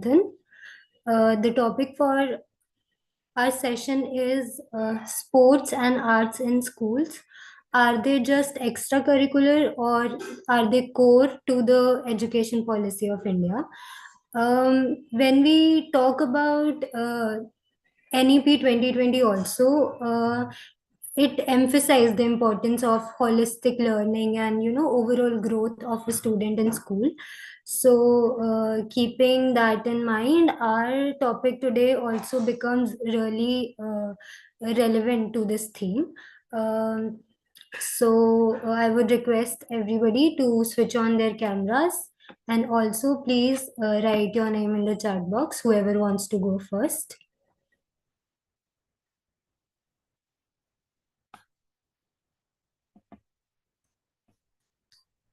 Manthan. The topic for our session is sports and arts in schools. Are they just extracurricular or are they core to the education policy of India? When we talk about NEP 2020 also, it emphasized the importance of holistic learning and overall growth of a student in school. So keeping that in mind, our topic today also becomes really relevant to this theme. So I would request everybody to switch on their cameras, and also please write your name in the chat box, whoever wants to go first.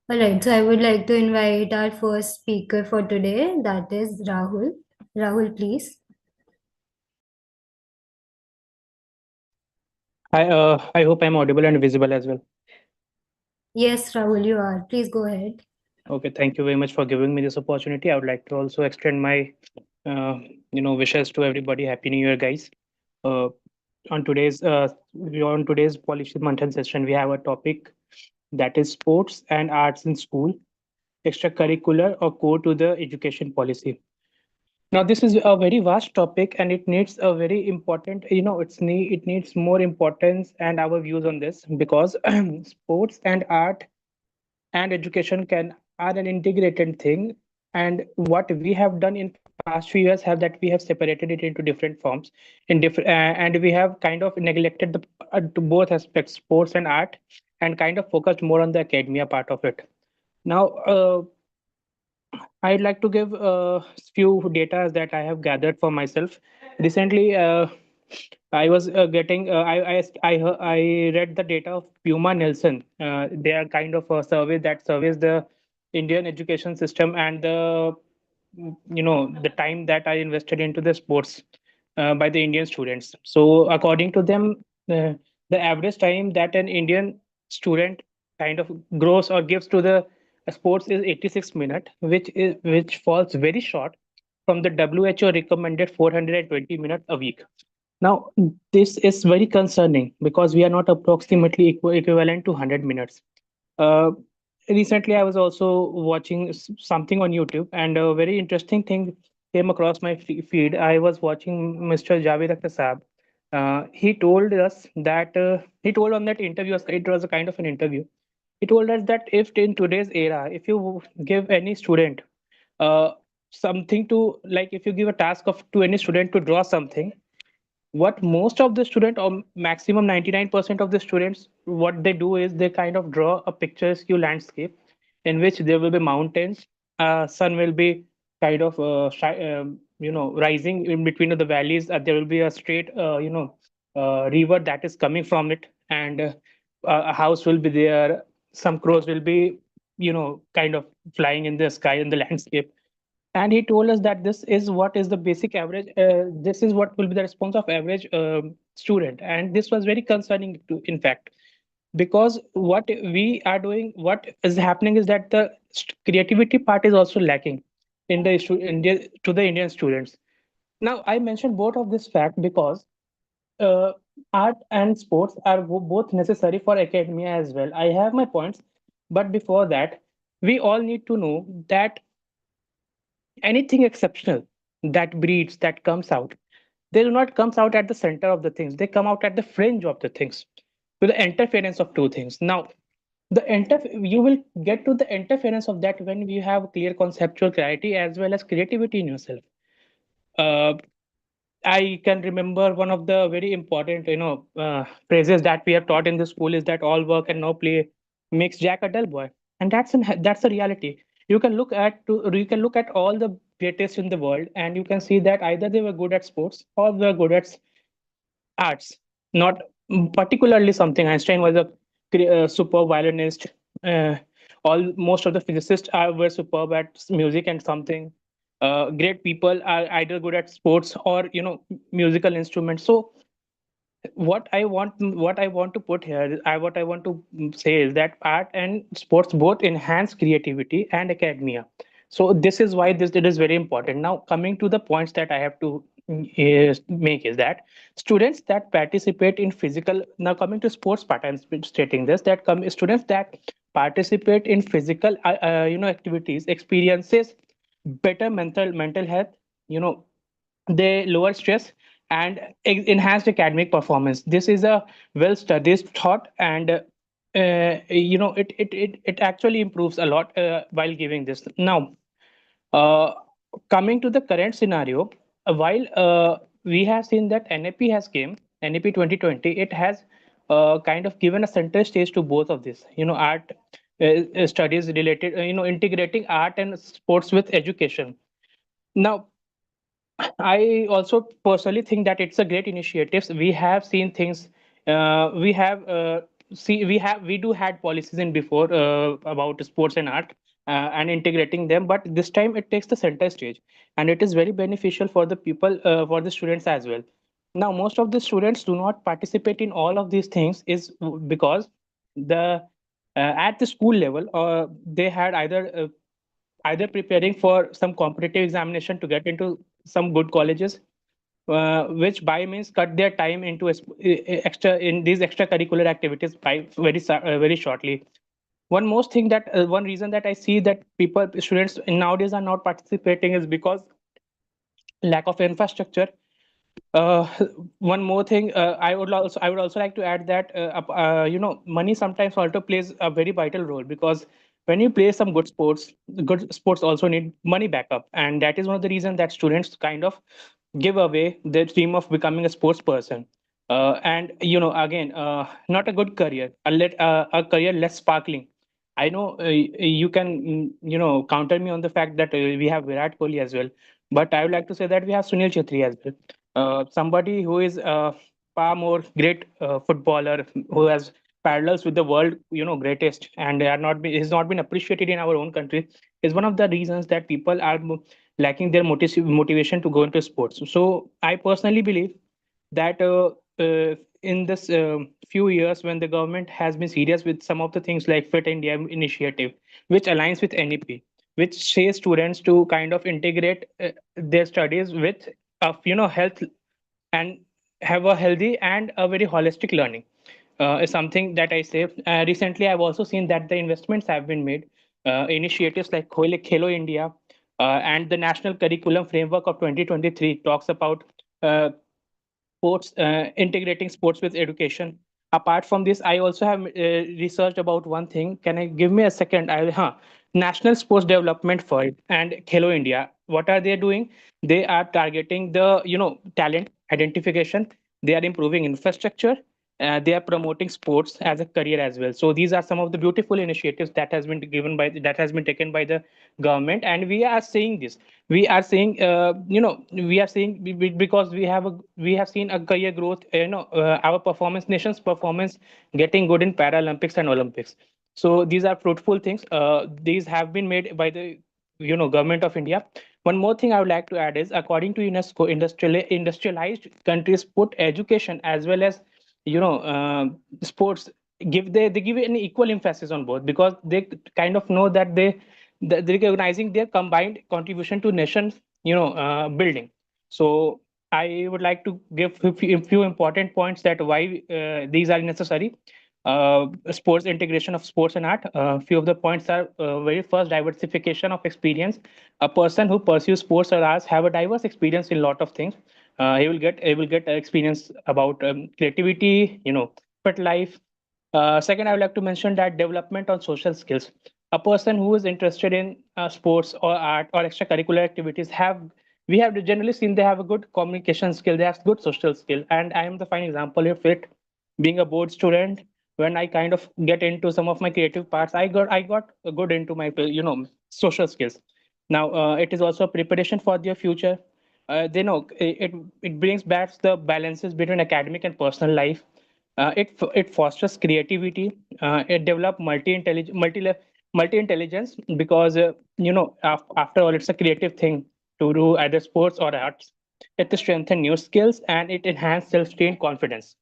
All right, so I would like to invite our first speaker for today, that is Rahul. Rahul, please. I hope I'm audible and visible as well. Yes, Rahul, you are. Please go ahead. Okay, thank you very much for giving me this opportunity. I would like to also extend my, uh, wishes to everybody. Happy New Year, guys. Uh, on today's Policy Manthan session, we have a topic that is sports and arts in school, extracurricular or core to the education policy. Now, this is a very vast topic, and it needs a very important, it needs more importance and our views on this because sports and art and education can are an integrated thing, and what we have done in past few years have that we have separated it into different forms in different and we have kind of neglected the to both aspects, sports and art, and kind of focused more on the academia part of it. Now, I'd like to give a few data that I have gathered for myself. Recently, I was getting I read the data of Puma Nelson. They are kind of a survey that surveys the Indian education system and the time that I invested into the sports by the Indian students. So according to them, the average time that an Indian student kind of grows or gives to the sports is 86 minutes, which falls very short from the WHO recommended 420 minutes a week. Now, this is very concerning because we are not approximately equivalent to 100 minutes. Uh, Recently, I was also watching something on YouTube, and a very interesting thing came across my feed. I was watching Mr. Javed Akhtar Saab. He told us that he told on that interview, it was a kind of an interview. He told us that if in today's era, if you give any student uh, something to, like, if you give a task of to any student to draw something, what most of the student or maximum 99% of the students, what they do is they kind of draw a picturesque landscape in which there will be mountains, sun will be kind of rising in between of the valleys, there will be a straight river that is coming from it, and a house will be there, some crows will be kind of flying in the sky in the landscape. And he told us that this is what is the basic average, this is what will be the response of average student, and this was very concerning to, in fact, because what we are doing, what is happening is that the creativity part is also lacking in the to the Indian students. Now, I mentioned both of this fact because uh, art and sports are both necessary for academia as well. I have my points, but before that, we all need to know that anything exceptional that breeds, that comes out, they do not comes out at the center of the things, they come out at the fringe of the things, with the interference of two things. Now, you will get to the interference of that when you have clear conceptual clarity as well as creativity in yourself. uh, I can remember one of the very important, phrases that we have taught in the school is that all work and no play makes Jack a dull boy, and that's a reality. You can look at all the greatest in the world, and you can see that either they were good at sports or they were good at arts. Not particularly something. Einstein was a superb violinist. Uh, all Most of the physicists were superb at music and something. Great people are either good at sports or musical instruments. So what I want to put here, what I want to say is that art and sports both enhance creativity and academia. So this is why this it is very important. Now coming to the points that I have to make is that students that participate in physical, now coming to sports part, I'm stating this, that students that participate in physical activities experiences better mental health, you know, they lower stress and enhanced academic performance. This is a well studied thought, and it actually improves a lot while giving this. Now uh, coming to the current scenario, while we have seen that NAP has came, NAP 2020, it has kind of given a center stage to both of this. You know, art studies related, integrating art and sports with education. Now, I also personally think that it's a great initiative. We have seen things. We have we do had policies in before about sports and art and integrating them, but this time it takes the center stage, and it is very beneficial for the people, for the students as well. Now, most of the students do not participate in all of these things is because the at the school level, they had either preparing for some competitive examination to get into some good colleges, which by means cut their time into extra in these extracurricular activities by very shortly. One most thing that one reason that I see that people students nowadays are not participating is because lack of infrastructure. uh, One more thing, I would also like to add that money sometimes also plays a very vital role, because when you play some good sports also need money backup, and that is one of the reasons that students kind of give away their dream of becoming a sports person. And again, not a good career, a career less sparkling. I know you can counter me on the fact that we have Virat Kohli as well, but I would like to say that we have Sunil Chhetri as well, somebody who is far more great footballer, who has parallels with the world, greatest, and has not been appreciated in our own country, is one of the reasons that people are lacking their motivation to go into sports. So I personally believe that in this few years, when the government has been serious with some of the things like Fit India initiative, which aligns with NEP, which says students to kind of integrate their studies with health, and have a healthy and a very holistic learning, is something that I say. Recently, I've also seen that the investments have been made. Initiatives like Khelo India and the National Curriculum Framework of 2023 talks about sports, integrating sports with education. Apart from this, I also have researched about one thing. Can I give me a second? National Sports Development Fund and Khelo India. What are they doing? They are targeting the talent identification. They are improving infrastructure. They are promoting sports as a career as well. So these are some of the beautiful initiatives that has been taken by the government, and we are seeing this. We are seeing we are seeing because we have seen a career growth. Our performance, nation's performance, getting good in Paralympics and Olympics. So these are fruitful things. These have been made by the government of India. One more thing I would like to add is, according to UNESCO, industrialized countries put education as well as sports, they give an equal emphasis on both, because they kind of know that they recognizing their combined contribution to nation building. So I would like to give a few important points that why these are necessary. Sports integration of sports and art. Few of the points are, very first, diversification of experience. A person who pursues sports or arts have a diverse experience in a lot of things. He will get experience about creativity, but life. Second, I would like to mention that development on social skills. A person who is interested in sports or art or extracurricular activities we have generally seen they have a good communication skill, they have good social skill, and I am the fine example of it. Being a board student, when I kind of get into some of my creative parts, I got good into my social skills. Now it is also a preparation for their future. They know it brings back the balances between academic and personal life. It fosters creativity. It develops multi intelligence, because after all, it's a creative thing to do either sports or arts. It strengthens new skills, and it enhances self-esteem confidence.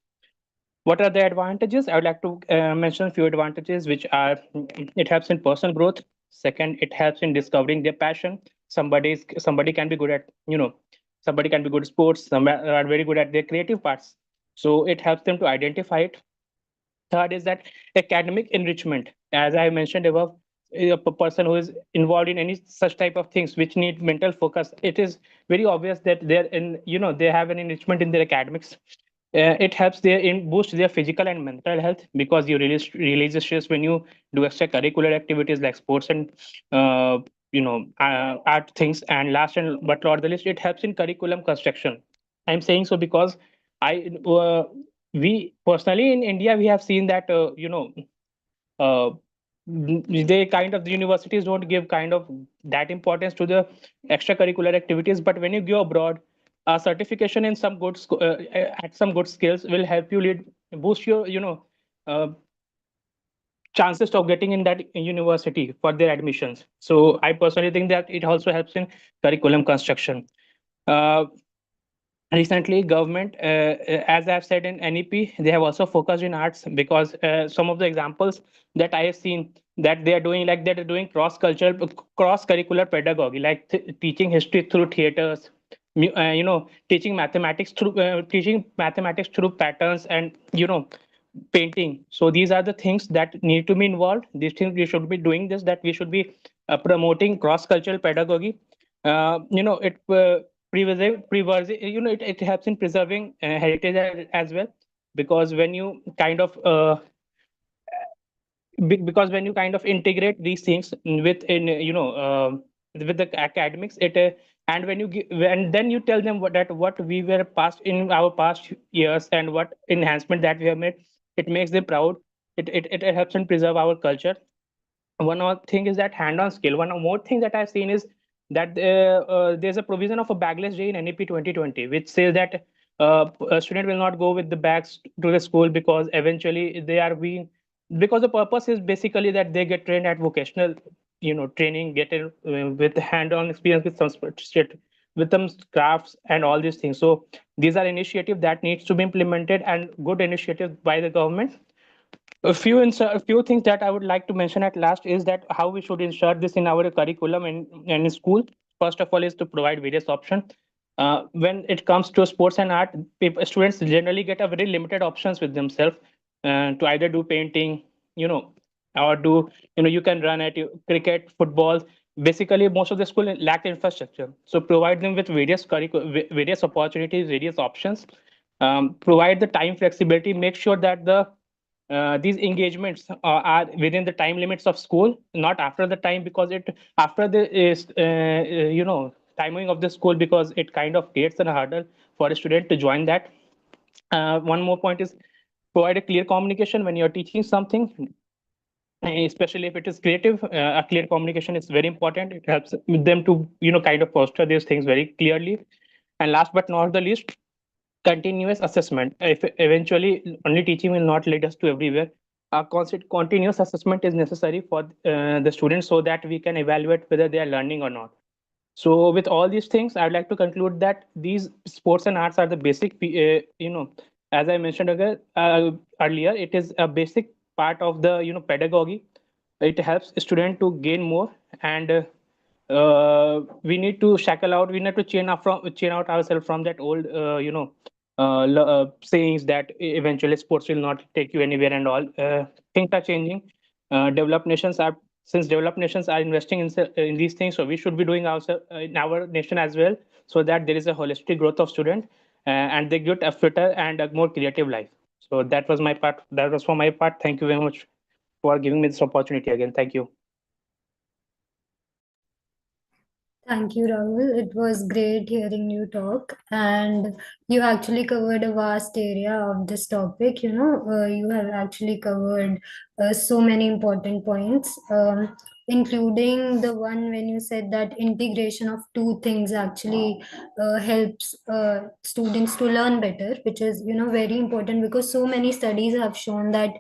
What are the advantages? I would like to mention a few advantages, which are, it helps in personal growth. Second, it helps in discovering their passion. Somebody can be good at, somebody can be good at sports, some are very good at their creative parts, so it helps them to identify it. Third is that academic enrichment. As I mentioned above, a person who is involved in any such type of things which need mental focus, it is very obvious that they have an enrichment in their academics. It helps their in boost their physical and mental health, because you release the stress when you do extracurricular activities like sports and art things. And last and but not the least, it helps in curriculum construction. I'm saying so because I we personally in India we have seen that uh, they kind of the universities don't give kind of that importance to the extracurricular activities. But when you go abroad, a certification in some at some good skills will help you lead boost your uh, chances of getting in that university for their admissions. So I personally think that it also helps in curriculum construction. Uh, Recently government, as I've said in NEP, they have also focused in arts, because some of the examples that I have seen that they are doing, like they're doing cross curricular pedagogy, like teaching history through theaters, teaching mathematics through patterns, and painting. So these are the things that need to be involved. These things we should be doing this, that we should be promoting cross cultural pedagogy. It it helps in preserving heritage as well, because when you kind of because when you kind of integrate these things within with the academics, and when and then you tell them what we were past in our past years and what enhancement that we have made, it makes them proud. It helps in preserve our culture. One more thing is that hand-on skill. One more thing that I've seen is that there's a provision of a bagless day in NEP 2020, which says that a student will not go with the bags to the school, because eventually they are being, because the purpose is basically that they get trained at vocational training, get with hand-on experience with with some crafts and all these things. So these are initiatives that needs to be implemented, and good initiatives by the government. A few things that I would like to mention at last is that how we should insert this in our curriculum and in school. First of all, is to provide various options. When it comes to sports and art, students generally get a very limited options with themselves to either do painting, you know, or do you can run at cricket, football. Basically, most of the school lack infrastructure. So provide them with various opportunities, various options. Provide the time flexibility. Make sure that these engagements are within the time limits of school, not after the time, because it after the is timing of the school, because it kind of creates a hurdle for a student to join that. One more point is provide a clear communication when you're teaching something, especially if it is creative. A clear communication is very important. It helps with them to kind of foster these things very clearly. And last but not the least, continuous assessment. If eventually only teaching will not lead us to everywhere, a constant continuous assessment is necessary for the students, so that we can evaluate whether they are learning or not. So with all these things, I'd like to conclude that these sports and arts are the basic, as I mentioned earlier, it is a basic part of the pedagogy. It helps a student to gain more, and we need to shackle out. We need to chain out ourselves from that old, sayings that eventually sports will not take you anywhere and all. Things are changing. Developed nations are Since developed nations are investing in these things, so we should be doing also in our nation as well, so that there is a holistic growth of student, and they get a fitter and a more creative life. So that was my part. That was for my part. Thank you very much for giving me this opportunity again. Thank you. Thank you, Rahul. It was great hearing you talk, and you actually covered a vast area of this topic. You have actually covered so many important points, including the one when you said that integration of two things actually helps students to learn better, which is very important, because so many studies have shown that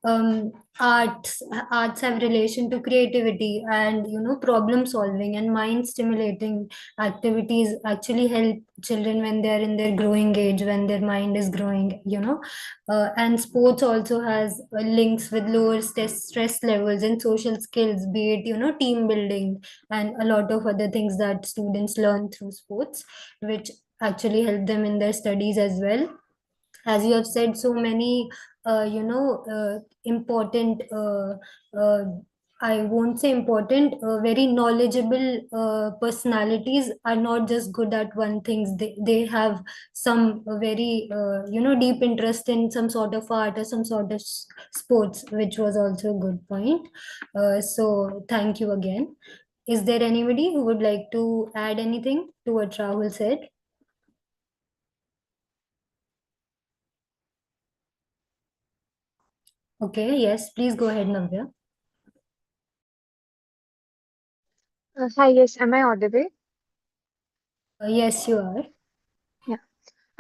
um, arts arts have relation to creativity and problem solving and mind stimulating activities actually help children when they are in their growing age, when their mind is growing, and sports also has links with lower stress levels and social skills, be it team building and a lot of other things that students learn through sports, which actually help them in their studies as well. As you have said, so many important uh, I won't say important, very knowledgeable personalities are not just good at one things. They have some very deep interest in some sort of art or some sort of sports, which was also a good point. So thank you again. Is there anybody who would like to add anything to what Rahul said? Okay, yes, please go ahead, Navya. Hi, yes, am I audible? Yes, you are. Yeah.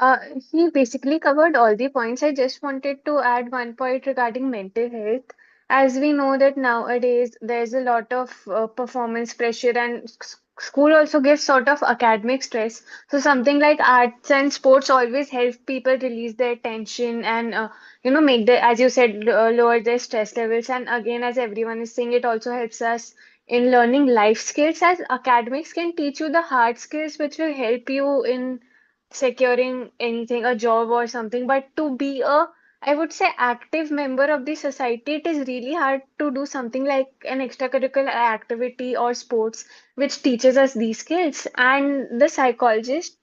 Uh, he basically covered all the points. I just wanted to add one point regarding mental health. As we know that nowadays there's a lot of performance pressure, and school also gives sort of academic stress. So something like arts and sports always help people release their tension and make the, as you said, lower their stress levels. And again, as everyone is saying, it also helps us in learning life skills, as academics can teach you the hard skills which will help you in securing anything, a job or something. But to be a, I would say, active member of the society, it is really hard to do something like an extracurricular activity or sports which teaches us these skills. And the psychologist,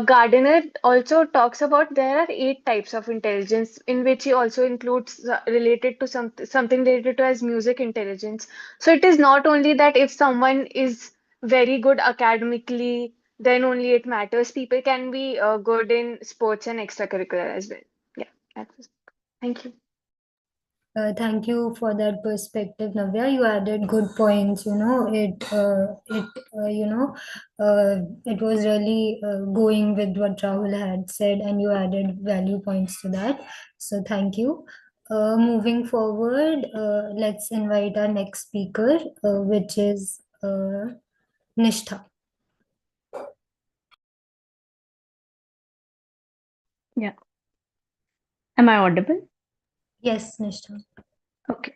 Gardiner, also talks about there are 8 types of intelligence, in which he also includes related to something related to as music intelligence. So it is not only that if someone is very good academically, then only it matters. People can be good in sports and extracurricular as well. Yeah, that was. Thank you. Thank you for that perspective, Navya. You added good points. It was really going with what Rahul had said, and you added value points to that. So thank you. Moving forward, let's invite our next speaker, which is Nishtha. Yeah. Am I audible? Yes, Nishtha. Okay.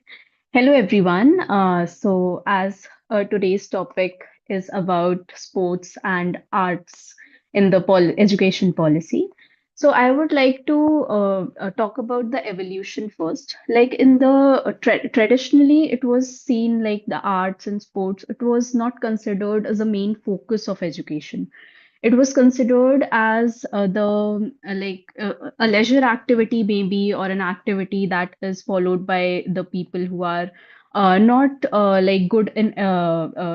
Hello, everyone. As today's topic is about sports and arts in the education policy, so I would like to talk about the evolution first. Like in the traditionally, it was seen like the arts and sports, it was not considered as a main focus of education. It was considered as a leisure activity maybe, or an activity that is followed by the people who are not like good in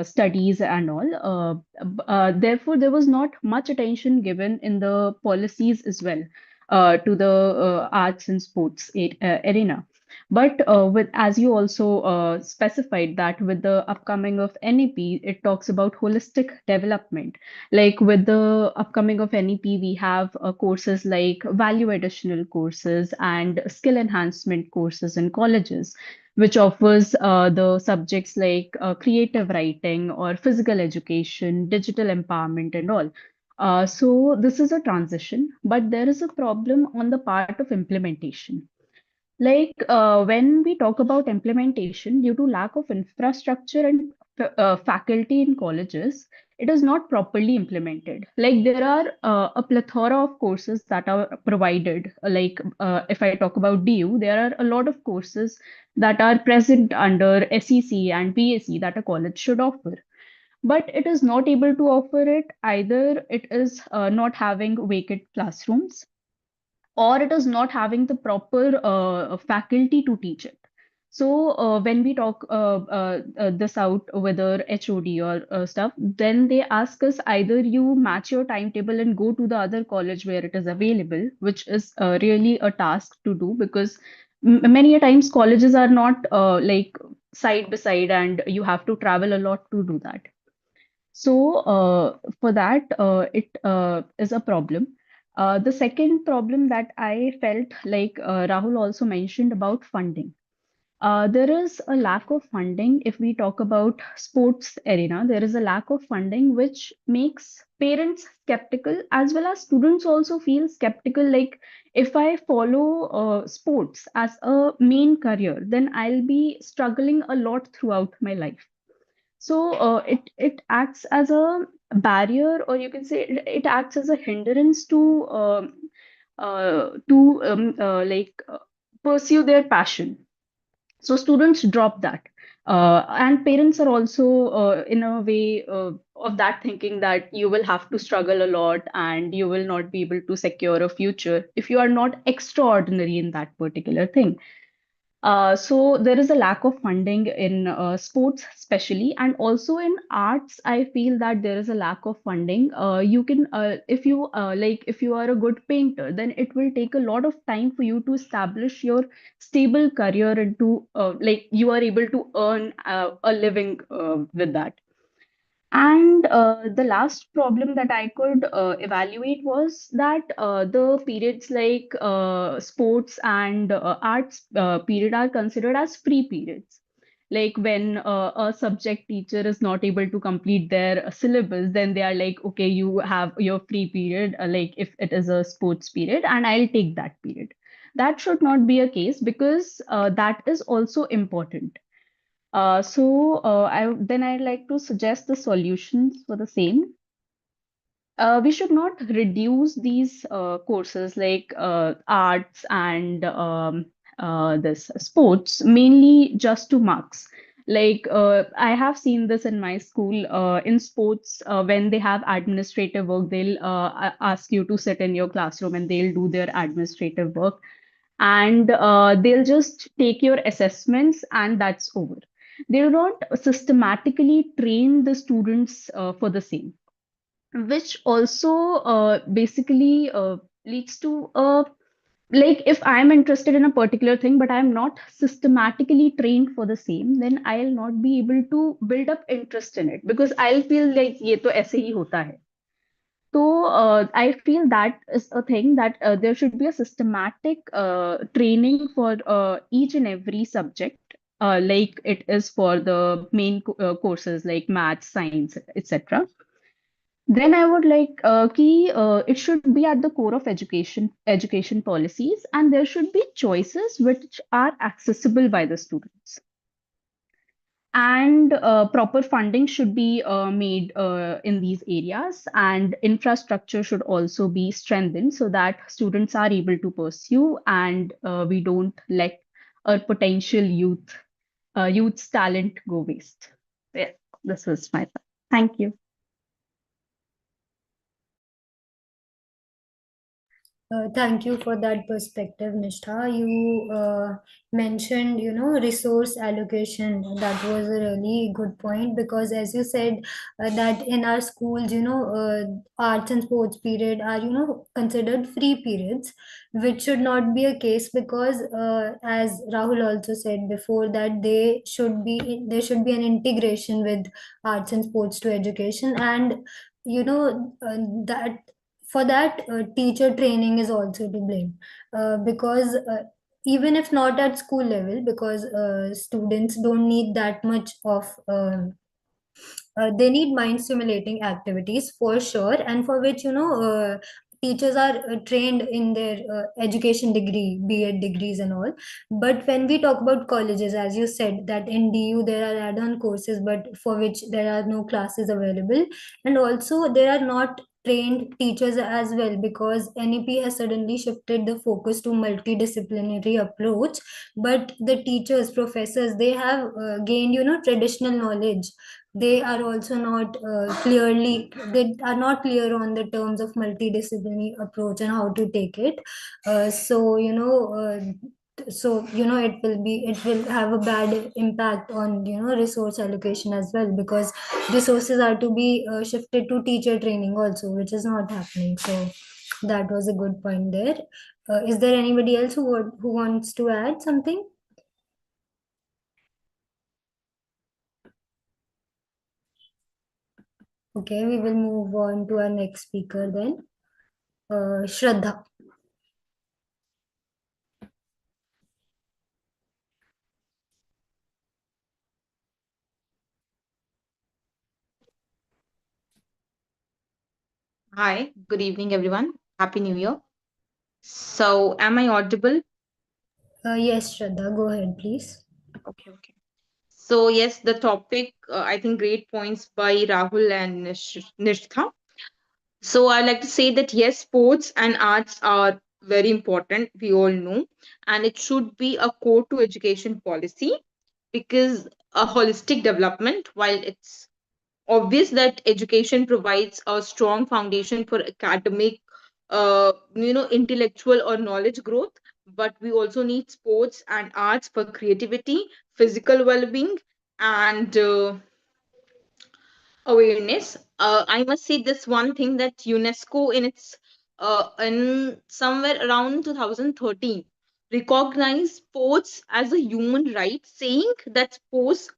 studies and all. Therefore, there was not much attention given in the policies as well to the arts and sports arena. But with, as you also specified, that with the upcoming of NEP, it talks about holistic development. Like with the upcoming of NEP, we have courses like value additional courses and skill enhancement courses in colleges, which offers the subjects like creative writing or physical education, digital empowerment, and all. So this is a transition, but there is a problem on the part of implementation. Like when we talk about implementation, due to lack of infrastructure and faculty in colleges, it is not properly implemented. Like there are a plethora of courses that are provided. Like if I talk about DU, there are a lot of courses that are present under SEC and BSc that a college should offer. But it is not able to offer it. Either it is not having vacant classrooms, or it is not having the proper faculty to teach it. So when we talk this out, whether HOD or stuff, then they ask us either you match your timetable and go to the other college where it is available, which is really a task to do, because many a times colleges are not like side by side, and you have to travel a lot to do that. So for that, it is a problem. The second problem that I felt like Rahul also mentioned about funding. There is a lack of funding. If we talk about sports arena, there is a lack of funding, which makes parents skeptical as well as students also feel skeptical. Like, if I follow sports as a main career, then I'll be struggling a lot throughout my life. So it acts as a barrier, or you can say it acts as a hindrance to pursue their passion. So students drop that. And parents are also in a way of that thinking that you will have to struggle a lot and you will not be able to secure a future if you are not extraordinary in that particular thing. So there is a lack of funding in sports, especially, and also in arts. I feel that there is a lack of funding. You can, if you if you are a good painter, then it will take a lot of time for you to establish your stable career and to you are able to earn a living with that. And the last problem that I could evaluate was that the periods like sports and arts period are considered as free periods. Like when a subject teacher is not able to complete their syllabus, then they are like, okay, you have your free period, like if it is a sports period, and I'll take that period. That should not be a case because that is also important. Then I'd like to suggest the solutions for the same. We should not reduce these courses like arts and this sports mainly just to marks. Like I have seen this in my school. In sports, when they have administrative work, they'll ask you to sit in your classroom and they'll do their administrative work, and they'll just take your assessments and that's over. They do not systematically train the students for the same, which also basically leads to like if I'm interested in a particular thing but I'm not systematically trained for the same, then I'll not be able to build up interest in it because I'll feel like ये तो ऐसे ही होता है. So I feel that is a thing that there should be a systematic training for each and every subject, like it is for the main courses like math, science, etc. Then I would like it should be at the core of education policies, and there should be choices which are accessible by the students. And proper funding should be made in these areas, and infrastructure should also be strengthened so that students are able to pursue, and we don't let our potential youth's talent go waste. Yeah, this was my thought. Thank you. Thank you for that perspective, Nishtha. You mentioned, resource allocation. That was a really good point because, as you said, that in our schools, arts and sports period are, considered free periods, which should not be a case because, as Rahul also said before, that there should be an integration with arts and sports to education, and that for that teacher training is also to blame because even if not at school level because students don't need that much of they need mind stimulating activities for sure and for which teachers are trained in their education degree B.Ed degrees and all. But when we talk about colleges, as you said that in DU there are add-on courses but for which there are no classes available, and also there are not trained teachers as well because NEP has suddenly shifted the focus to multidisciplinary approach. But the teachers, professors, they have gained traditional knowledge. They are also not they are not clear on the terms of multidisciplinary approach and how to take it. It will have a bad impact on resource allocation as well because resources are to be shifted to teacher training also, which is not happening. So that was a good point there. Is there anybody else who wants to add something? Okay, we will move on to our next speaker then. Shraddha. Hi, good evening, everyone. Happy New Year. So, am I audible? Yes, Shraddha, go ahead, please. Okay, okay. So, yes, the topic, I think great points by Rahul and Nishtha. So, I like to say that yes, sports and arts are very important, we all know, and it should be a core to education policy because a holistic development, while it's obvious that education provides a strong foundation for academic intellectual or knowledge growth, but we also need sports and arts for creativity, physical well-being, and awareness. I must say this one thing that UNESCO in somewhere around 2013 recognized sports as a human right, saying that sports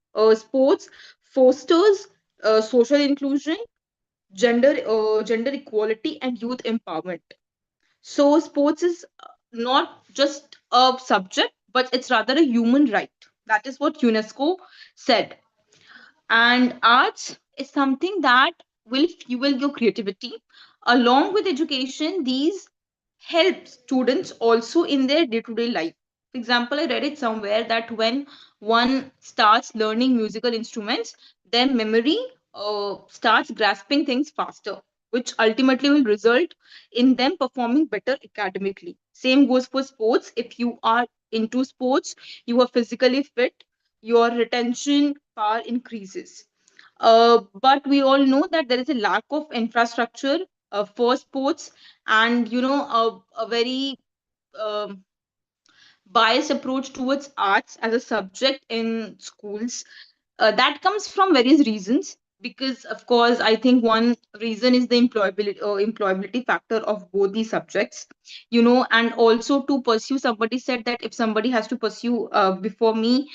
fosters social inclusion, gender equality, and youth empowerment. So sports is not just a subject, but it's rather a human right. That is what UNESCO said. And arts is something that will fuel your creativity. Along with education, these help students also in their day-to-day life. For example, I read it somewhere that when one starts learning musical instruments, their memory starts grasping things faster, which ultimately will result in them performing better academically. Same goes for sports. If you are into sports, you are physically fit, your retention power increases. But we all know that there is a lack of infrastructure for sports, and a very um, biased approach towards arts as a subject in schools. That comes from various reasons. Because of course, I think one reason is the employability factor of both these subjects. And also to pursue, somebody said that if somebody has to pursue before me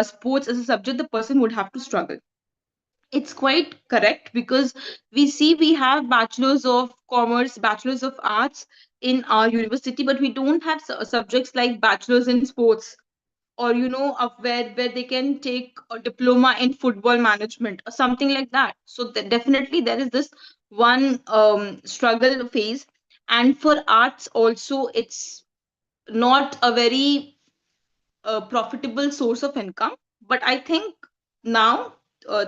sports as a subject, the person would have to struggle. It's quite correct, because we see we have bachelors of commerce, bachelors of arts in our university, but we don't have subjects like bachelors in sports, or of where they can take a diploma in football management or something like that. So definitely there is this one struggle phase. And for arts also, it's not a very profitable source of income. But I think now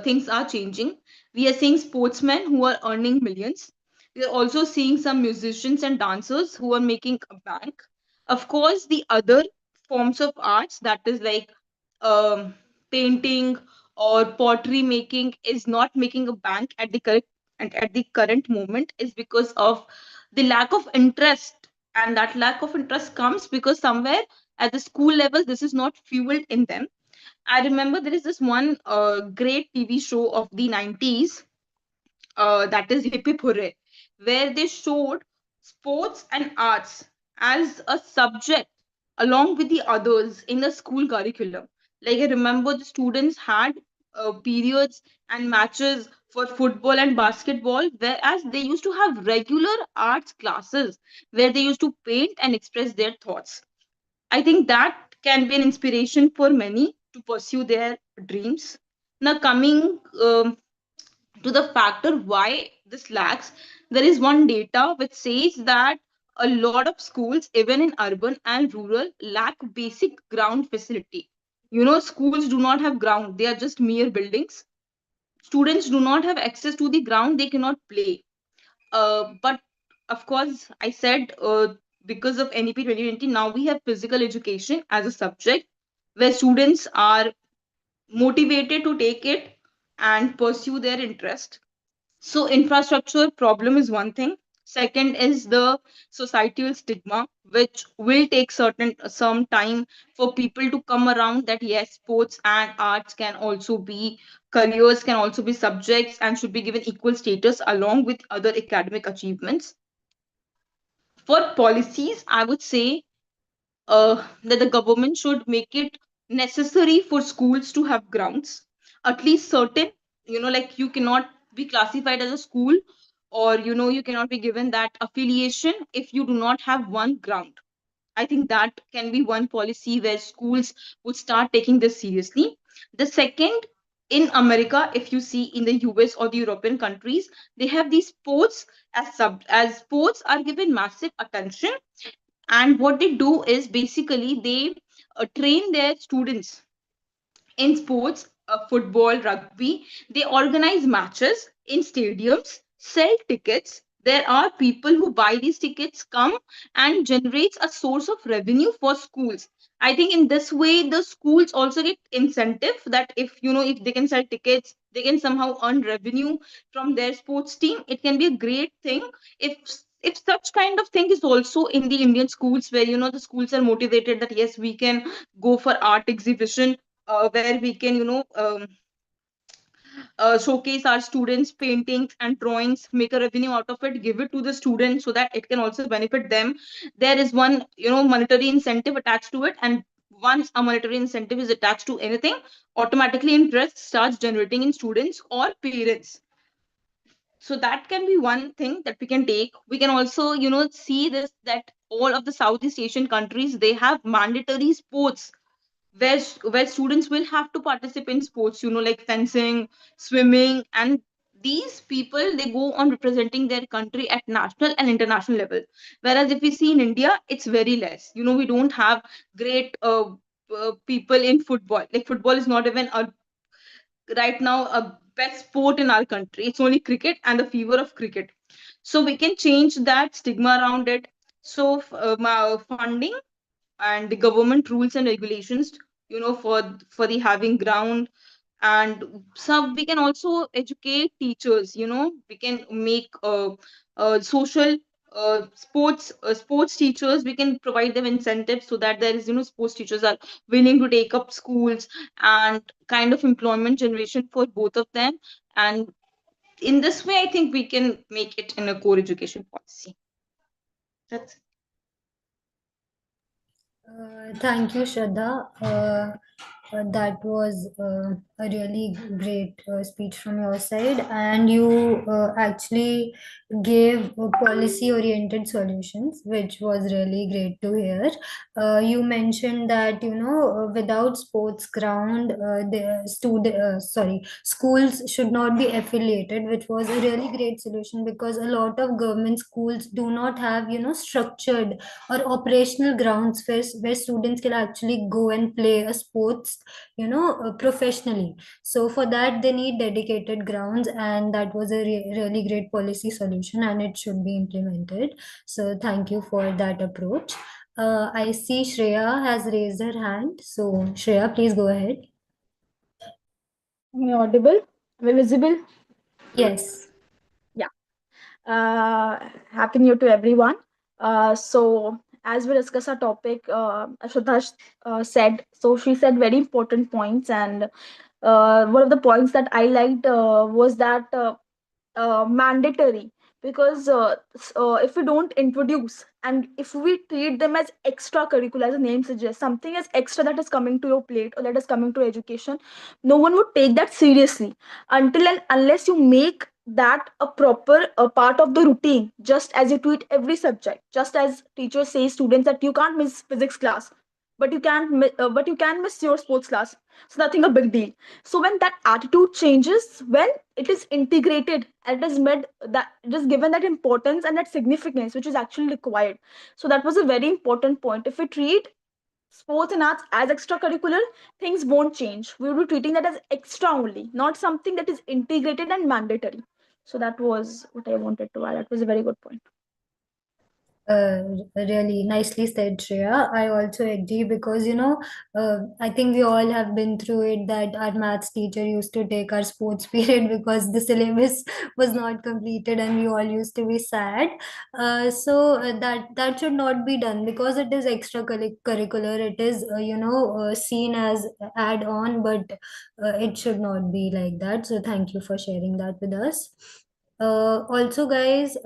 things are changing. We are seeing sportsmen who are earning millions. We are also seeing some musicians and dancers who are making a bank. Of course, the other forms of arts, that is like um, painting or pottery making, is not making a bank at the correct and at the current moment, is because of the lack of interest. And that lack of interest comes because somewhere at the school level this is not fueled in them. I remember there is this one great TV show of the 90s, that is Hip Hip Hooray, where they showed sports and arts as a subject along with the others in the school curriculum. Like I remember the students had periods and matches for football and basketball, whereas they used to have regular arts classes where they used to paint and express their thoughts. I think that can be an inspiration for many to pursue their dreams. Now, coming to the factor why this lacks, there is one data which says that a lot of schools, even in urban and rural, lack basic ground facility. Schools do not have ground, they are just mere buildings. Students do not have access to the ground, they cannot play. But of course, I said because of NEP 2020, now we have physical education as a subject where students are motivated to take it and pursue their interest. So infrastructure problem is one thing. Second is the societal stigma, which will take certain some time for people to come around that yes, sports and arts can also be careers, can also be subjects, and should be given equal status along with other academic achievements. For policies, I would say that the government should make it necessary for schools to have grounds, at least certain. Like you cannot be classified as a school or you cannot be given that affiliation if you do not have one ground. I think that can be one policy where schools would start taking this seriously. The second, in America, if you see in the US or the European countries, they have these sports as sports are given massive attention. And what they do is basically they train their students in sports, football, rugby. They organize matches in stadiums, sell tickets. There are people who buy these tickets, come and generates a source of revenue for schools. I think in this way, the schools also get incentive that if they can sell tickets, they can somehow earn revenue from their sports team. It can be a great thing if if such kind of thing is also in the Indian schools, where the schools are motivated that yes, we can go for art exhibition, where we can showcase our students paintings and drawings, make a revenue out of it, give it to the students so that it can also benefit them. There is one monetary incentive attached to it, and once a monetary incentive is attached to anything, automatically interest starts generating in students or parents. So that can be one thing that we can take. We can also see this, that all of the Southeast Asian countries, they have mandatory sports where students will have to participate in sports, like fencing, swimming, and these people, they go on representing their country at national and international level. Whereas if we see in India, it's very less. We don't have great people in football. Like football is not even a right now a best sport in our country. It's only cricket and the fever of cricket. So we can change that stigma around it. So funding and the government rules and regulations, for the having ground, and some we can also educate teachers. We can make social sports teachers. We can provide them incentives so that there is sports teachers are willing to take up schools, and kind of employment generation for both of them. And in this way, I think we can make it in a core education policy. That's Thank you, Shraddha. That was a really great speech from your side, and you actually gave policy-oriented solutions, which was really great to hear. You mentioned that without sports ground, the schools should not be affiliated, which was a really great solution because a lot of government schools do not have structured or operational grounds where students can actually go and play a sports professionally. So for that they need dedicated grounds, and that was a really great policy solution, and it should be implemented. So thank you for that approach. I see Shreya has raised her hand, so Shreya, please go ahead. Am I audible? Am I visible? Yes. Yeah. Happy New Year to everyone. As we discuss our topic, Ashwata said, so she said very important points, and one of the points that I liked was that mandatory, because if we don't introduce and if we treat them as extracurricular, as the name suggests, something as extra that is coming to your plate or that is coming to education, no one would take that seriously until and unless you make that a proper part of the routine, just as you treat every subject. Just as teachers say students that you can't miss physics class, but you can miss your sports class, so nothing a big deal. So when that attitude changes, when it is integrated and it is made, that it is given that importance and that significance which is actually required. So that was a very important point. If we treat sports and arts as extracurricular, things won't change. We will be treating that as extra only, not something that is integrated and mandatory. So that was what I wanted to add. That was a very good point. Really nicely said, Shreya. I also agree because I think we all have been through it that our maths teacher used to take our sports period because the syllabus was not completed, and we all used to be sad. That should not be done because it is extracurricular. It is seen as add on, but it should not be like that. So thank you for sharing that with us. Also, guys.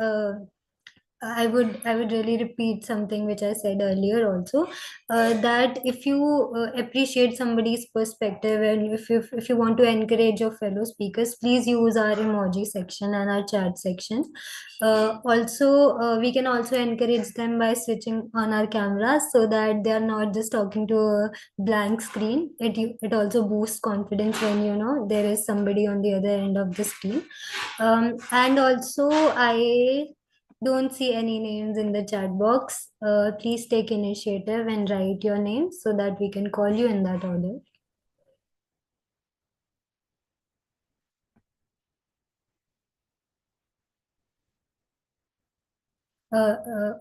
I would really repeat something which I said earlier also, that if you appreciate somebody's perspective, and if you want to encourage your fellow speakers, please use our emoji section and our chat section. Also, we can also encourage them by switching on our cameras so that they are not just talking to a blank screen. It also boosts confidence when there is somebody on the other end of the screen. And also, I don't see any names in the chat box. Please take initiative and write your name so that we can call you in that order.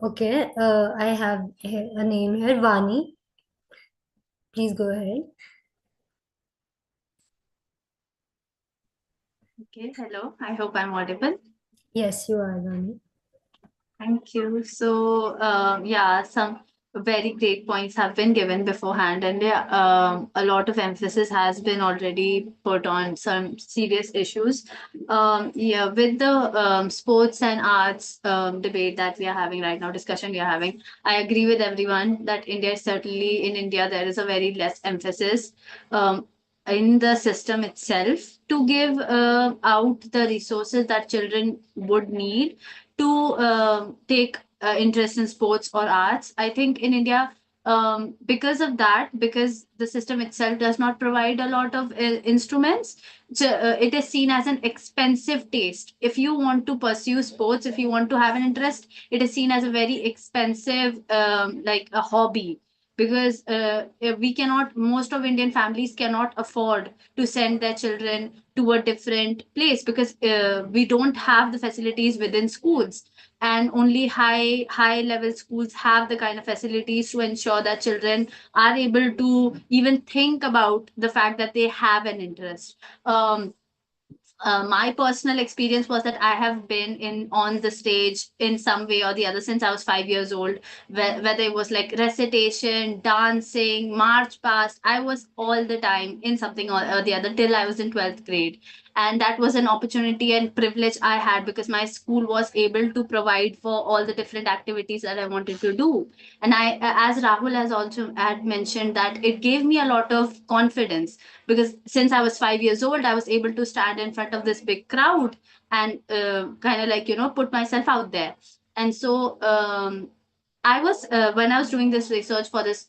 Okay, I have a name here, Vani. Please go ahead. Okay, hello. I hope I'm audible. Yes, you are, Vani. Thank you. So, yeah, some very great points have been given beforehand, and yeah, a lot of emphasis has been already put on some serious issues. Yeah, with the sports and arts debate that we are having right now, discussion we are having, I agree with everyone that India is certainly in India there is a very less emphasis. In the system itself to give out the resources that children would need to take interest in sports or arts. I think in India, because of that, because the system itself does not provide a lot of instruments, so, it is seen as an expensive taste. If you want to pursue sports, if you want to have an interest, it is seen as a very expensive, like a hobby. Because we cannot, most of Indian families cannot afford to send their children to a different place because we don't have the facilities within schools, and only high level schools have the kind of facilities to ensure that children are able to even think about the fact that they have an interest. My personal experience was that I have been in on the stage in some way or the other since I was 5 years old. Whether it was like recitation, dancing, march past, I was all the time in something or the other till I was in 12th grade. And that was an opportunity and privilege I had because my school was able to provide for all the different activities that I wanted to do. And as Rahul has also had mentioned, that it gave me a lot of confidence because since I was 5 years old, I was able to stand in front of this big crowd and kind of like, put myself out there. And so I was, when I was doing this research for this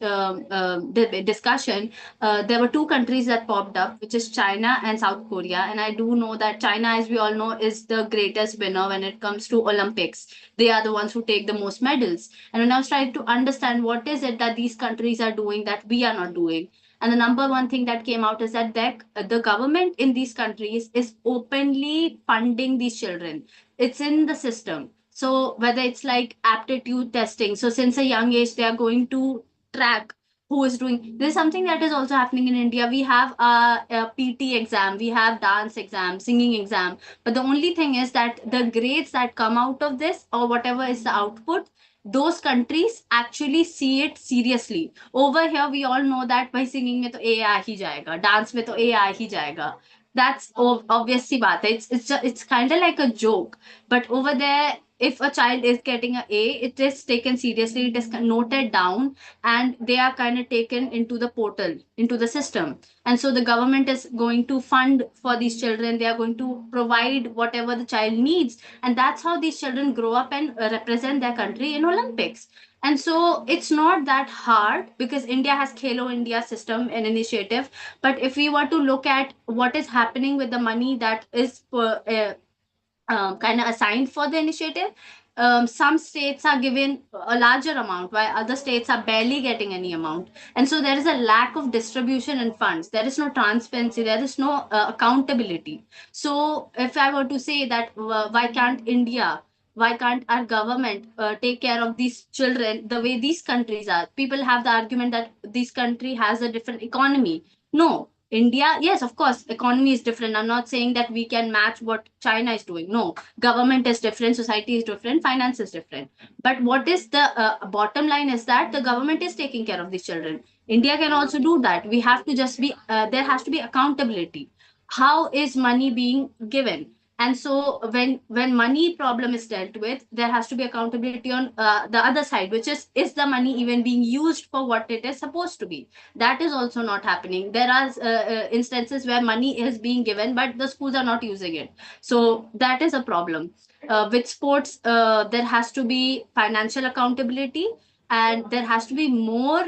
discussion, there were two countries that popped up, which is China and South Korea. And I do know that China, as we all know, is the greatest winner when it comes to Olympics. They are the ones who take the most medals. And when I was trying to understand what is it that these countries are doing that we are not doing, and the number one thing that came out is that the government in these countries is openly funding these children. It's in the system. So whether it's like aptitude testing, so since a young age they are going to track who is doing. There's something that is also happening in India. We have a PT exam, we have dance exam, singing exam, but the only thing is that the grades that come out of this or whatever is the output, those countries actually see it seriously. Over here we all know that by singing में तो A आ ही जाएगा, dance में तो A आ ही जाएगा. That's obvious सी बात है. It's kind of like a joke. But over there, if a child is getting a A, it is taken seriously, it is noted down, and they are kind of taken into the portal, into the system. And so the government is going to fund for these children. They are going to provide whatever the child needs, and that's how these children grow up and represent their country in Olympics. And so it's not that hard because India has Khelo India system and initiative. But if we were to look at what is happening with the money that is kind of assigned for the initiative, some states are given a larger amount while other states are barely getting any amount. And so there is a lack of distribution in funds. There is no transparency, there is no accountability. So if I were to say that why can't India, why can't our government take care of these children the way these countries are? People have the argument that this country has a different economy. No, India, yes, of course, economy is different. I'm not saying that we can match what China is doing. No, government is different, society is different, finance is different. But what is the bottom line is that the government is taking care of these children. India can also do that. We have to just be, there has to be accountability. How is money being given? And so when money problem is dealt with, there has to be accountability on the other side, which is the money even being used for what it is supposed to be? That is also not happening. There are instances where money is being given but the schools are not using it. So that is a problem. With sports, there has to be financial accountability, and there has to be more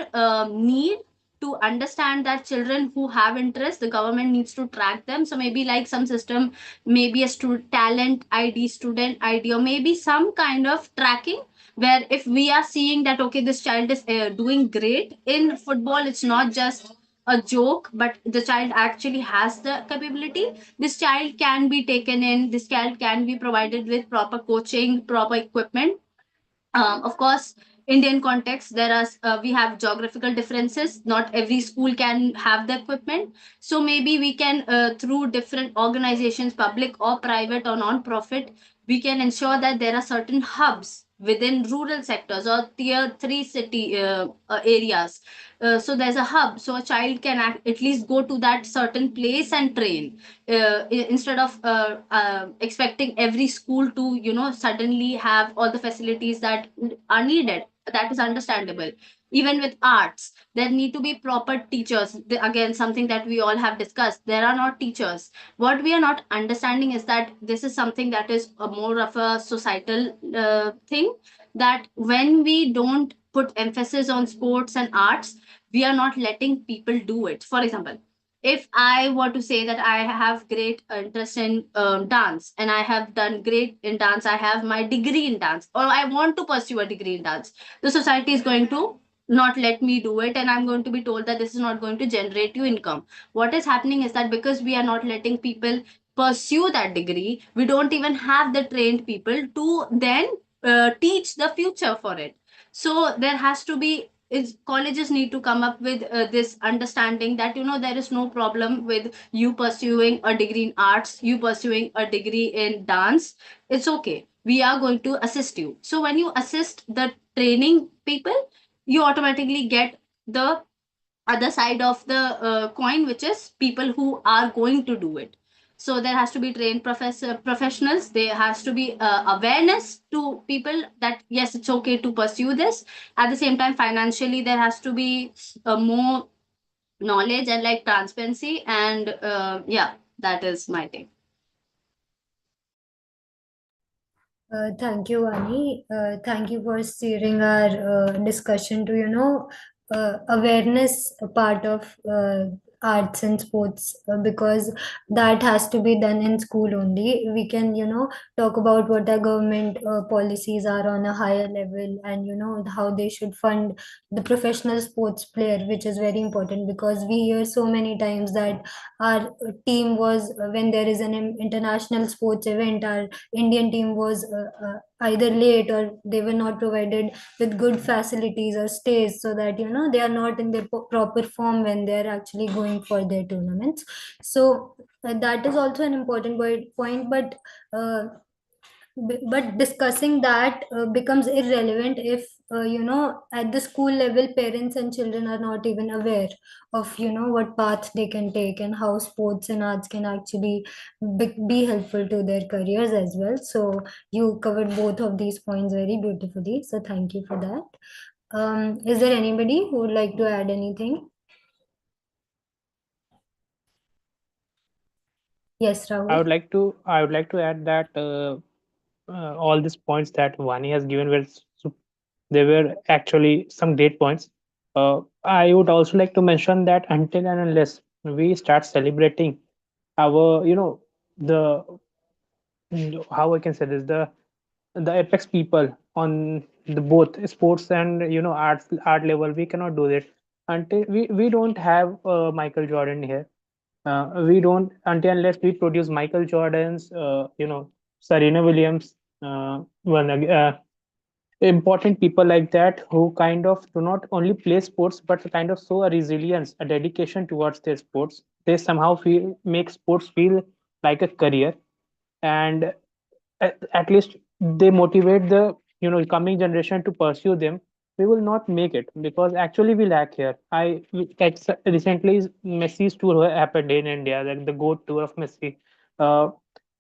need to understand that children who have interest, the government needs to track them. So maybe like some system, maybe a talent ID, student ID, or maybe some kind of tracking, where if we are seeing that okay, this child is doing great in football, it's not just a joke, but the child actually has the capability, this child can be taken in, this child can be provided with proper coaching, proper equipment. Of course, Indian context, there are we have geographical differences. Not every school can have the equipment. So maybe we can, through different organizations, public or private or non-profit, we can ensure that there are certain hubs within rural sectors or tier 3 city areas. So there's a hub, so a child can at least go to that certain place and train, instead of expecting every school to suddenly have all the facilities that are needed. That is understandable. Even with arts, there need to be proper teachers. Again, something that we all have discussed, there are not teachers. What we are not understanding is that this is something that is a more of a societal thing, that when we don't put emphasis on sports and arts, we are not letting people do it. For example, if I were to say that I have great interest in dance, and I have done great in dance, I have my degree in dance, or I want to pursue a degree in dance, the society is going to not let me do it, and I'm going to be told that this is not going to generate you income. What is happening is that because we are not letting people pursue that degree, we don't even have the trained people to then teach the future for it. So there has to be, is colleges need to come up with this understanding that there is no problem with you pursuing a degree in arts, you pursuing a degree in dance. It's okay, we are going to assist you. So when you assist the training people, you automatically get the other side of the coin, which is people who are going to do it. So there has to be trained professionals. There has to be awareness to people that yes, it's okay to pursue this. At the same time, financially, there has to be more knowledge and like transparency. And yeah, that is my take. Thank you, Ani. Thank you for steering our discussion to, awareness part of arts and sports, because that has to be done in school only. We can, talk about what the government policies are on a higher level, and, how they should fund the professional sports player, which is very important because we hear so many times that our team was, when there is an international sports event, our Indian team was either late or they were not provided with good facilities or stays, so that they are not in their proper form when they are actually going for their tournaments. So that is also an important point, uh, but discussing that becomes irrelevant if at the school level parents and children are not even aware of what path they can take and how sports and arts can actually be helpful to their careers as well. So you covered both of these points very beautifully, so thank you for that. Is there anybody who would like to add anything? Yes, Rahul. I would like to add that all these points that Vani has given they were actually some great points. I would also like to mention that until and unless we start celebrating our, the how I can say this, the apex people on the both sports and art level, we cannot do that until we don't have Michael Jordan here. We don't, until unless we produce Michael Jordans, Serena Williams, important people like that who kind of do not only play sports but kind of show a resilience, a dedication towards their sports. They somehow feel make sports feel like a career, and at least they motivate the coming generation to pursue them. We will not make it because actually we lack here. Recently Messi's tour happened in India, like the goat tour of Messi. uh,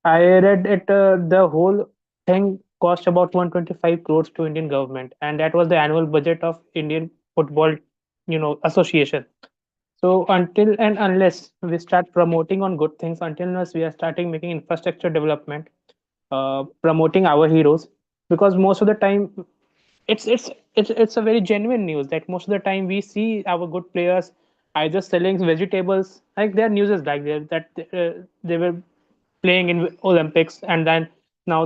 I read it. The whole thing cost about 125 crores to Indian government, and that was the annual budget of Indian Football, association. So until and unless we start promoting on good things, until unless we are starting making infrastructure development, promoting our heroes, because most of the time it's a very genuine news that most of the time we see our good players either selling vegetables, like their news is like that they were playing in Olympics, and then now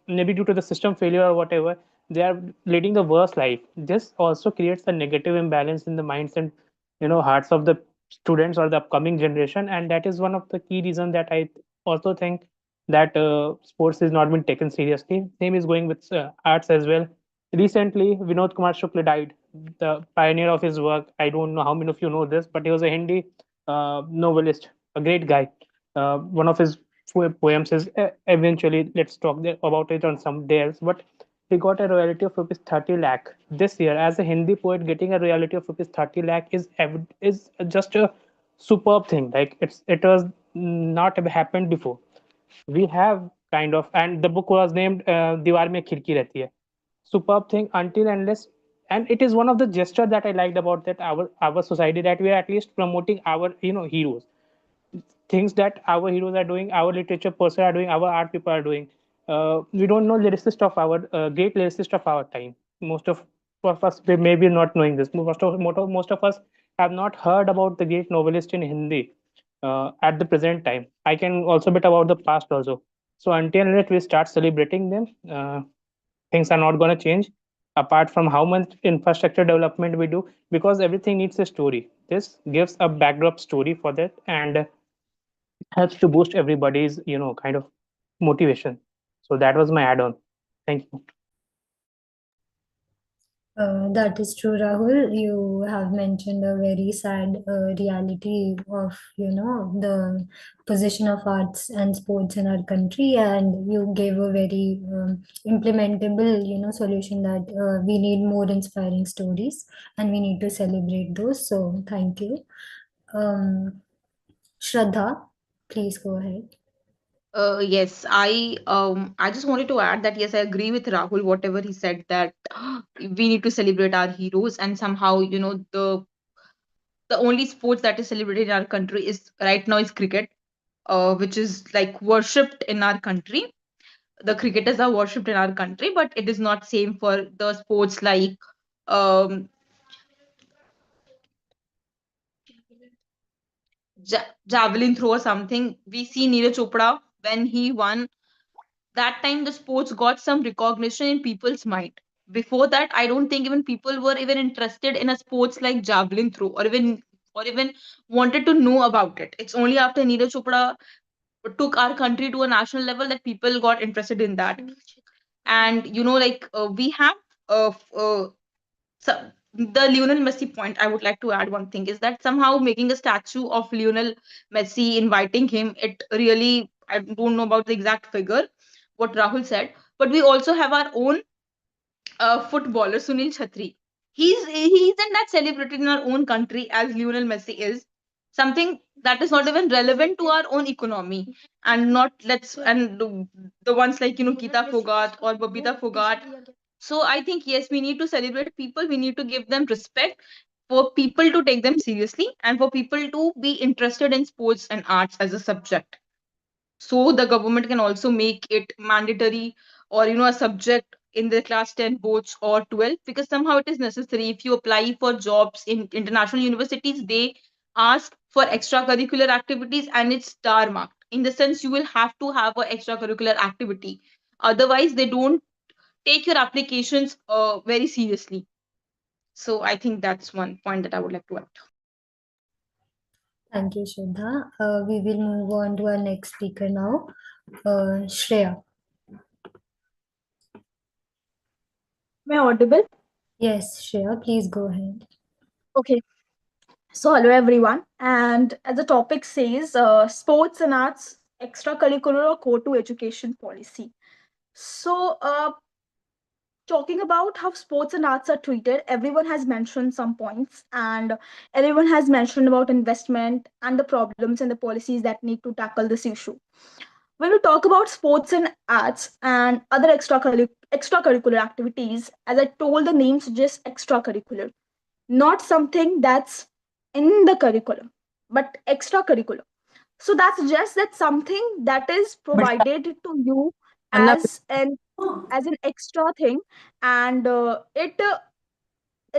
maybe due to the system failure or whatever, they are leading the worst life. This also creates a negative imbalance in the minds and hearts of the students or the upcoming generation, and that is one of the key reasons that I also think that sports is not been taken seriously. Same is going with arts as well. Recently, Vinod Kumar Shukla died, the pioneer of his work. I don't know how many of you know this, but he was a Hindi novelist, a great guy. One of his poems is eventually, let's talk about it on some day else. But he got a royalty of rupees 30 lakh this year. As a Hindi poet, getting a royalty of rupees 30 lakh is just a superb thing. Like it was not happened before. We have kind of, and the book was named Diwar Mein Khirki Rehti Hai. Superb thing until unless, and it is one of the gesture that I liked about that our society, that we are at least promoting our heroes, things that our heroes are doing, our literature person are doing, our art people are doing. We don't know lyricist of our great lyricist of our time. Most of us they maybe not knowing this. Most of us have not heard about the great novelist in Hindi at the present time. I can also bit about the past also. So until and unless we start celebrating them, things are not going to change. Apart from how much infrastructure development we do, because everything needs a story. This gives a backdrop story for that, and helps to boost everybody's kind of motivation. So that was my add-on. Thank you. That is true, Rahul. You have mentioned a very sad reality of, the position of arts and sports in our country, and you gave a very implementable, solution that we need more inspiring stories and we need to celebrate those. So, thank you. Um, Shraddha, please go ahead. Yes, I just wanted to add that yes, I agree with Rahul, whatever he said, that we need to celebrate our heroes, and somehow, the only sports that is celebrated in our country is right now is cricket, which is like worshipped in our country. The cricketers are worshipped in our country, but it is not same for the sports like um javelin throw or something. We see Neeraj Chopra when he won. That time the sports got some recognition in people's mind. Before that, I don't think even people were even interested in a sports like javelin throw, or even wanted to know about it. It's only after Neeraj Chopra took our country to a national level that people got interested in that. And like we have so the Lionel Messi point, I would like to add one thing is that somehow making a statue of Lionel Messi, inviting him, it really, I don't know about the exact figure, what Rahul said, but we also have our own footballer, Sunil Chhatri. He isn't that celebrated in our own country as Lionel Messi is. Something that is not even relevant to our own economy, and not let's and the ones like Kita Fogat or Babita Fogat. So I think yes, we need to celebrate people. We need to give them respect, for people to take them seriously, and for people to be interested in sports and arts as a subject. So the government can also make it mandatory, or a subject in the class 10 boards or 12, because somehow it is necessary. If you apply for jobs in international universities, they ask for extracurricular activities, and it's star marked. In the sense, you will have to have an extracurricular activity. Otherwise, they don't take your applications very seriously. So I think that's one point that I would like to add. Thank you, Shraddha. We will move on to our next speaker now, Shreya. Am I audible? Yes, Shreya, please go ahead. Okay. So, hello everyone. And as the topic says, sports and arts, extracurricular or core to education policy. So, talking about how sports and arts are treated, everyone has mentioned some points, and everyone has mentioned about investment and the problems and the policies that need to tackle this issue. When we talk about sports and arts and other extracurricular activities, as I told, the name suggests extracurricular, not something that's in the curriculum, but extracurricular. So that suggests that something that is provided to you as an extra thing, and it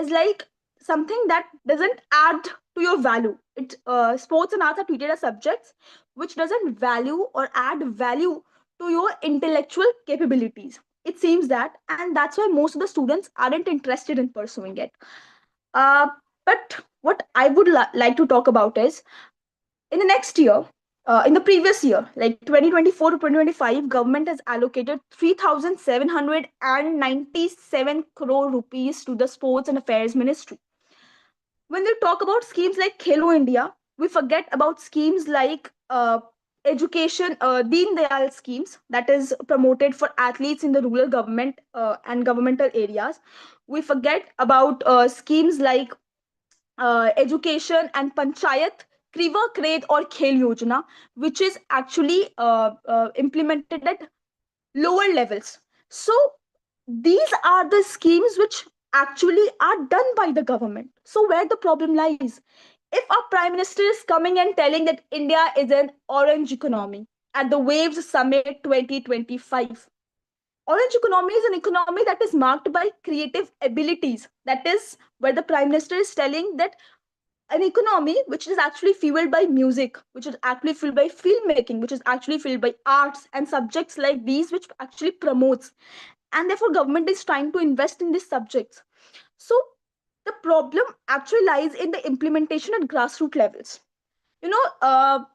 is like something that doesn't add to your value. It Sports and arts are treated as subjects which doesn't value or add value to your intellectual capabilities. It seems that, and that's why most of the students aren't interested in pursuing it. uh, but what I would like to talk about is, in the next year, in the previous year, like 2024 to 2025, government has allocated 3,797 crore rupees to the sports and affairs ministry. When we talk about schemes like Khelo India, we forget about schemes like education, Deen Dayal schemes that is promoted for athletes in the rural government and governmental areas. We forget about schemes like education and panchayat kriva kred or khel yojana, which is actually implemented at lower levels. So these are the schemes which actually are done by the government. So where the problem lies? If our prime minister is coming and telling that India is an orange economy at the Waves Summit 2025, orange economy is an economy that is marked by creative abilities. That is where the prime minister is telling that an economy which is actually fueled by music, which is actually fueled by filmmaking, which is actually fueled by arts and subjects like these, which actually promotes, and therefore government is trying to invest in these subjects. So the problem actually lies in the implementation at grassroots levels. You know,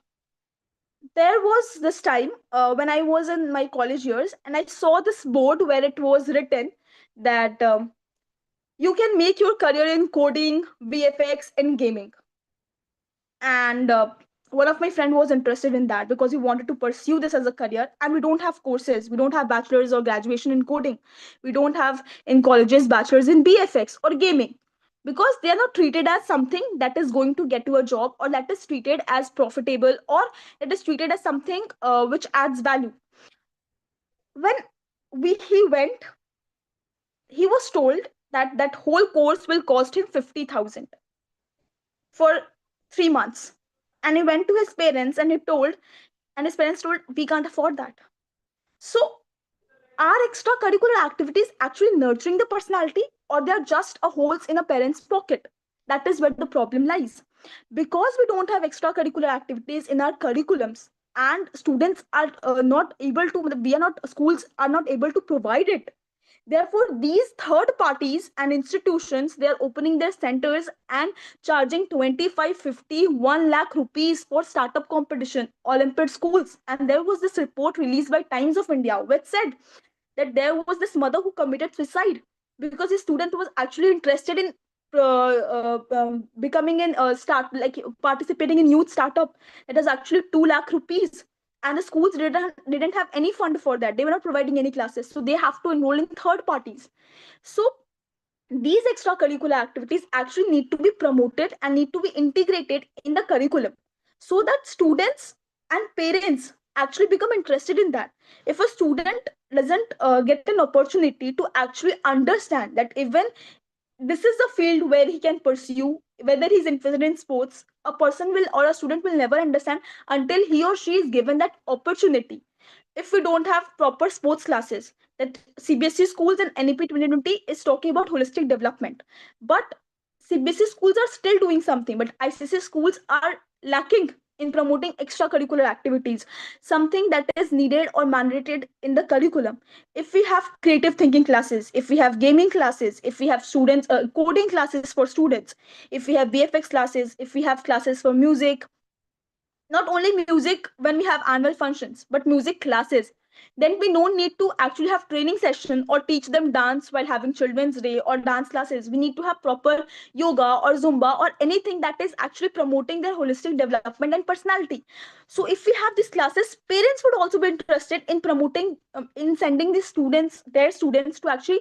there was this time when I was in my college years, and I saw this board where it was written that you can make your career in coding, VFX, and gaming. And one of my friend was interested in that because he wanted to pursue this as a career, and we don't have courses, we don't have bachelor's or graduation in coding, we don't have in colleges bachelor's in BFX or gaming, because they are not treated as something that is going to get you a job, or that is treated as profitable, or it is treated as something which adds value. When he went, he was told that that whole course will cost him 50,000 for 3 months. And he went to his parents and he told, and his parents told, we can't afford that. So are extracurricular activities actually nurturing the personality, or they are just a holes in a parent's pocket? That is where the problem lies. Because we don't have extracurricular activities in our curriculums, and students are not able to, we are not, schools are not able to provide it. Therefore, these third parties and institutions, they are opening their centers and charging 25, 50, 1 lakh rupees for startup competition, Olympic schools. And there was this report released by Times of India which said that there was this mother who committed suicide because his student was actually interested in becoming an start like participating in youth startup. That is actually 2 lakh rupees, and the schools didn't have any fund for that. They were not providing any classes, so they have to enroll in third parties. So these extracurricular activities actually need to be promoted and need to be integrated in the curriculum, so that students and parents actually become interested in that. If a student doesn't get an opportunity to actually understand that even this is a field where he can pursue, whether he's interested in sports, a person will, or a student will never understand until he or she is given that opportunity. If we don't have proper sports classes, that CBSE schools and NEP 2020 is talking about holistic development, but CBSE schools are still doing something, but ICSE schools are lacking in promoting extracurricular activities, something that is needed or mandated in the curriculum. If we have creative thinking classes, if we have gaming classes, if we have students coding classes for students, if we have VFX classes, if we have classes for music, not only music when we have annual functions, but music classes, then we don't need to actually have training session or teach them dance while having children's day or dance classes. We need to have proper yoga or zumba or anything that is actually promoting their holistic development and personality. So if we have these classes, parents would also be interested in promoting in sending these students, their students, to actually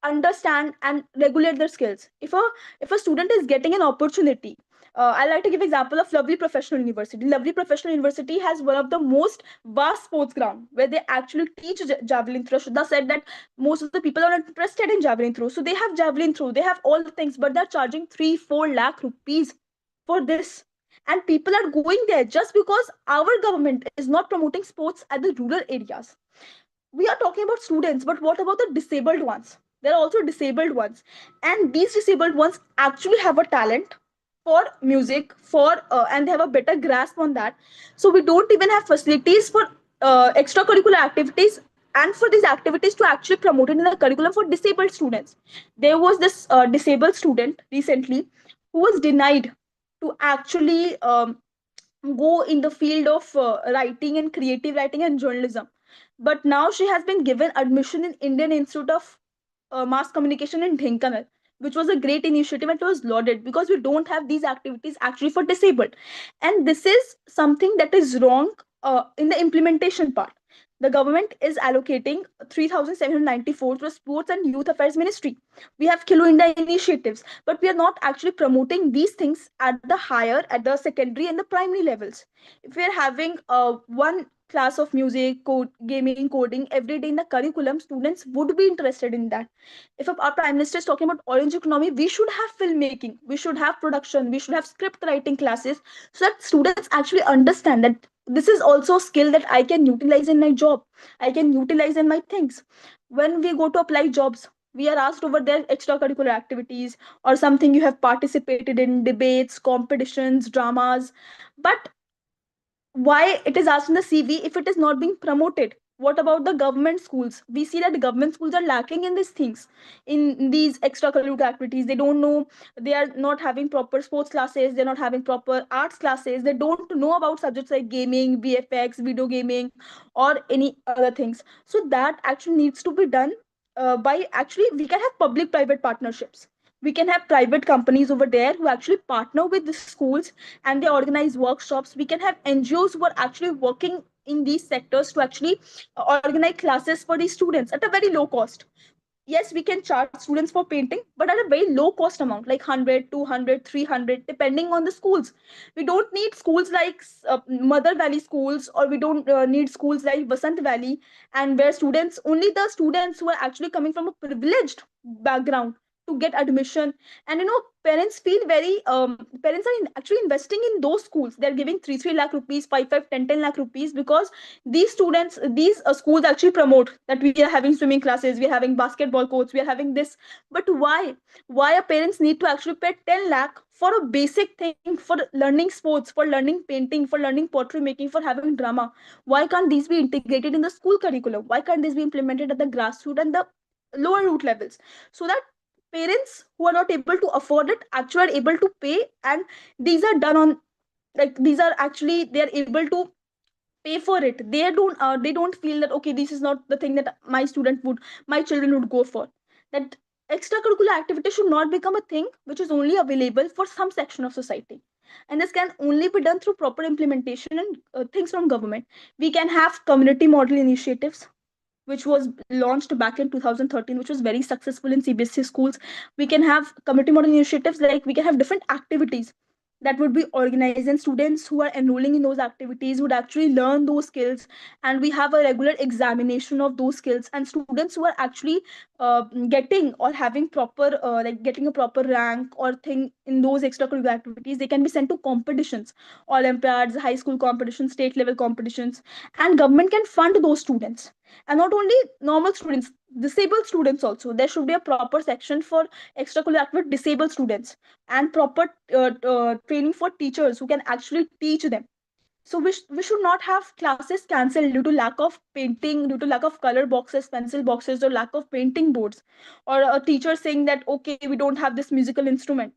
understand and regulate their skills. If a student is getting an opportunity, I like to give example of Lovely Professional University. Lovely Professional University has one of the most vast sports ground where they actually teach javelin throw. Shudha said that most of the people are not interested in javelin throw, so they have javelin throw, they have all the things, but they're charging 3-4 lakh rupees for this. And people are going there just because our government is not promoting sports at the rural areas. We are talking about students, but what about the disabled ones? There are also disabled ones, and these disabled ones actually have a talent for music, for and they have a better grasp on that. So we don't even have facilities for extracurricular activities, and for these activities to actually promote it in the curriculum for disabled students. There was this disabled student recently who was denied to actually go in the field of writing and creative writing and journalism, but now she has been given admission in Indian Institute of Mass Communication in Dhenkanal, which was a great initiative and it was lauded because we don't have these activities actually for disabled. And this is something that is wrong in the implementation part. The government is allocating 3,794 to the Sports and Youth Affairs Ministry. We have Kilo India initiatives, but we are not actually promoting these things at the higher, at the secondary and the primary levels. If we are having one class of music, code, gaming, coding every day in the curriculum, students would be interested in that. If our prime minister is talking about orange economy, we should have filmmaking, we should have production, we should have script writing classes, so that students actually understand that this is also a skill that I can utilize in my job, I can utilize in my things. When we go to apply jobs, we are asked over their extracurricular activities or something you have participated in, debates, competitions, dramas. But why it is asked in the CV if it is not being promoted? What about the government schools? We see that government schools are lacking in these things, in these extracurricular activities. They don't know, they are not having proper sports classes, they're not having proper arts classes, they don't know about subjects like gaming, VFX, video gaming, or any other things. So that actually needs to be done by actually, we can have public private partnerships. We can have private companies over there who actually partner with the schools and they organize workshops. We can have NGOs who are actually working in these sectors to actually organize classes for these students at a very low cost. Yes, we can charge students for painting, but at a very low cost amount, like 100, 200, 300, depending on the schools. We don't need schools like Mother Valley schools, or we don't need schools like Vasant Valley, and where students, only the students who are actually coming from a privileged background to get admission. And parents feel very parents are actually investing in those schools. They're giving 3 lakh rupees, 5 lakh 10 lakh rupees, because these students, these schools actually promote that we are having swimming classes, we are having basketball courts, we are having this. But why are parents need to actually pay 10 lakh for a basic thing, for learning sports, for learning painting, for learning pottery making, for having drama? Why can't these be integrated in the school curriculum? Why can't this be implemented at the grassroots and the lower root levels, so that parents who are not able to afford it actually are able to pay? And these are done on, like, these are actually, they are able to pay for it. They don't feel that okay, this is not the thing that my children would go for. That extracurricular activity should not become a thing which is only available for some section of society, and this can only be done through proper implementation and things from government. We can have community model initiatives, which was launched back in 2013, which was very successful in CBSE schools. We can have community model initiatives, like we can have different activities that would be organized, and students who are enrolling in those activities would actually learn those skills. And we have a regular examination of those skills, and students who are actually getting or having proper like getting a proper rank or thing in those extracurricular activities, they can be sent to competitions, olympiads, high school competitions, state level competitions, and government can fund those students. And not only normal students, disabled students also, there should be a proper section for extracurricular activity disabled students, and proper training for teachers who can actually teach them. So we should not have classes cancelled due to lack of painting, due to lack of color boxes, pencil boxes, or lack of painting boards, or a teacher saying that okay, we don't have this musical instrument.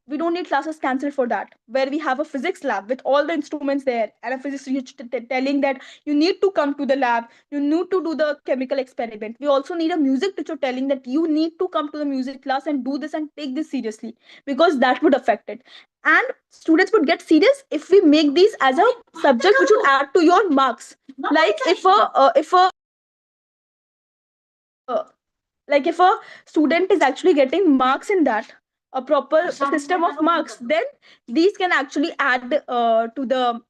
We don't need classes cancelled for that, where we have a physics lab with all the instruments there, and a physics teacher telling that you need to come to the lab, you need to do the chemical experiment. We also need a music teacher telling that you need to come to the music class and do this and take this seriously, because that would affect it. And students would get serious if we make these as a subject which would add to your marks. Like if a Like if a student is actually getting marks in that, a proper system of marks, then these can actually add to the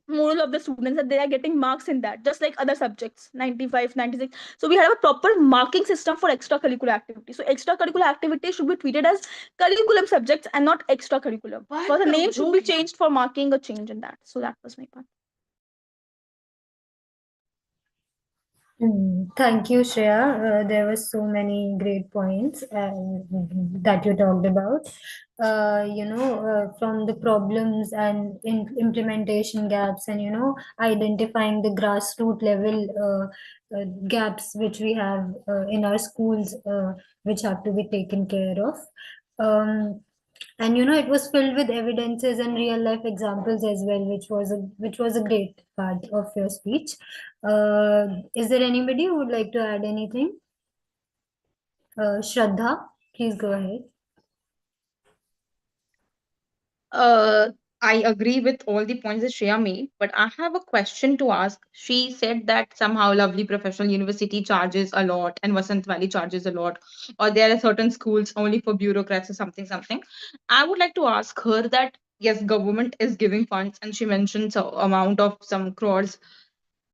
moral of the students, that they are getting marks in that, just like other subjects, 95, 96. So we have a proper marking system for extracurricular activity. So extracurricular activity should be treated as curriculum subjects and not extracurriculum. So the name should be changed for marking a change in that. So that was my part. Thank you, Shreya. There were so many great points that you talked about. From the problems and implementation gaps, and identifying the grassroots level gaps which we have in our schools, which have to be taken care of. And it was filled with evidences and real life examples as well, which was a great part of your speech. Is there anybody who would like to add anything? Shraddha, please go ahead. Uh, I agree with all the points that Shreya made, but I have a question to ask. She said that somehow Lovely Professional University charges a lot and Vasant Valley charges a lot, or there are certain schools only for bureaucrats or something, something. I would like to ask her that yes, government is giving funds, and she mentioned so amount of some crores